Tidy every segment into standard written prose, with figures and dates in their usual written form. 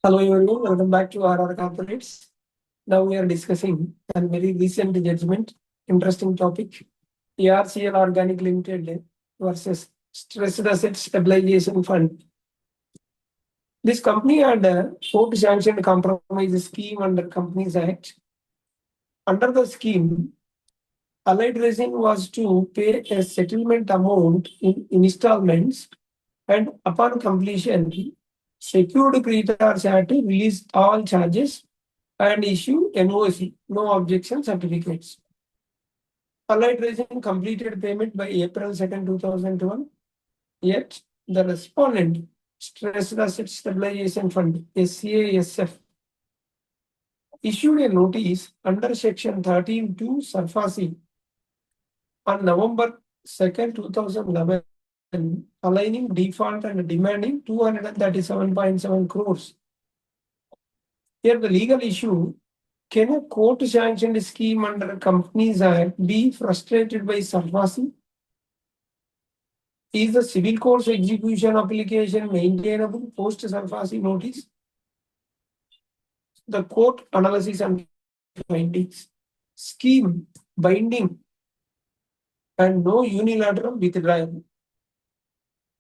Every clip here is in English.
Hello everyone, welcome back to RR Corporates. Now we are discussing a very recent judgment, interesting topic, ARCL Organic Limited versus Stressed Asset Stabilization Fund. This company had a court-sanctioned compromise scheme under Companies Act. Under the scheme, Allied Resin was to pay a settlement amount in installments, and upon completion, secured creditors had to release all charges and issue NOC, no objection certificates. Allied Resin completed payment by April 2nd, 2012. Yet the respondent, Stressed Asset Stabilization Fund, SASF, issued a notice under Section 13(2) SARFAESI on November 2nd, 2011, aligning default and demanding 237.7 crores. Here the legal issue: can a court-sanctioned scheme under Companies Act be frustrated by SARFAESI? Is the civil court's execution application maintainable post SARFAESI notice? The court analysis and findings: scheme binding and no unilateral withdrawal.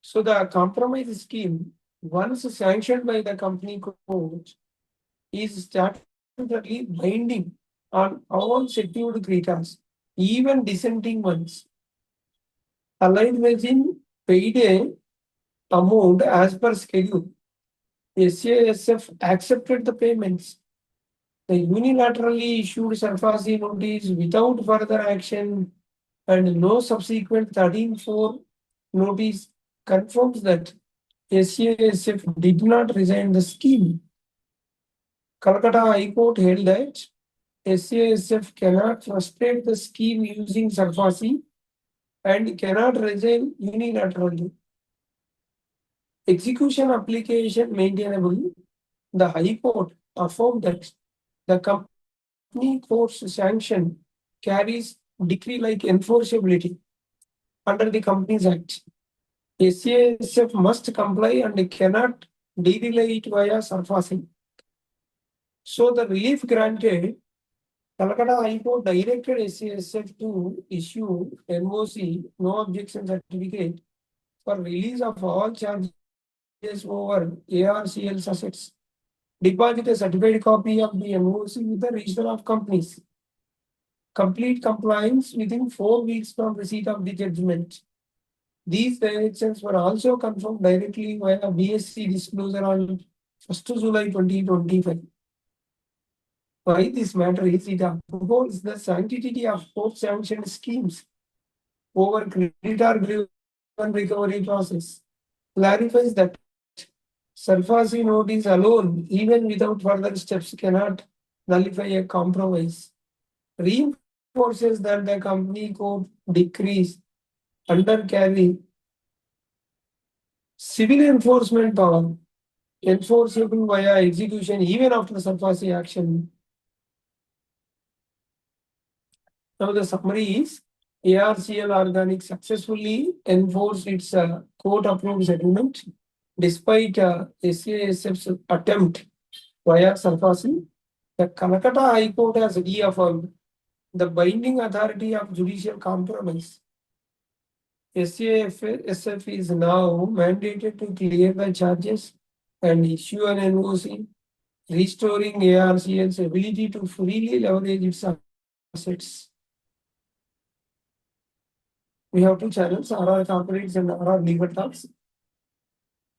So the compromise scheme, once sanctioned by the company court, is statutorily binding on all secured creditors, even dissenting ones. Allied Resin paid a amount as per schedule. SASF accepted the payments. The unilaterally issued SARFAESI notice without further action and no subsequent 13(4) notice confirms that SASF did not resign the scheme. Calcutta High Court held that SASF cannot frustrate the scheme using SARFAESI and cannot resign unilaterally. Execution application maintainable. The High Court affirmed that the company court's sanction carries decree-like enforceability under the Companies Act. SASF must comply and cannot delay it via SARFAESI. So the relief granted, Calcutta High Court directed SASF to issue NOC, no objection certificate, for release of all charges over ARCL's assets. Deposit a certified copy of the NOC with the Register of Companies. Complete compliance within 4 weeks from receipt of the judgment. These directions were also confirmed directly via BSC disclosure on 1st July 2025. Why this matter is, it upholds the sanctity of court-sanctioned schemes over creditor-driven recovery process, clarifies that SARFAESI notice alone, even without further steps, cannot nullify a compromise, reinforces that the company court decrees undercarry civil enforcement power, enforceable via execution even after SARFAESI action. Now the summary is, ARCL Organic successfully enforced its court-approved settlement despite SASF's attempt via SARFAESI. The Calcutta High Court has reaffirmed the binding authority of judicial compromise. SASF is now mandated to clear the charges and issue an NOC, restoring ARCL's ability to freely leverage its assets. We have 2 channels, RR Corporates and RR Legal Talks.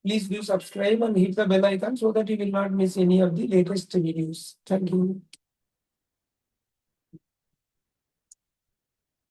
Please do subscribe and hit the bell icon so that you will not miss any of the latest videos. Thank you.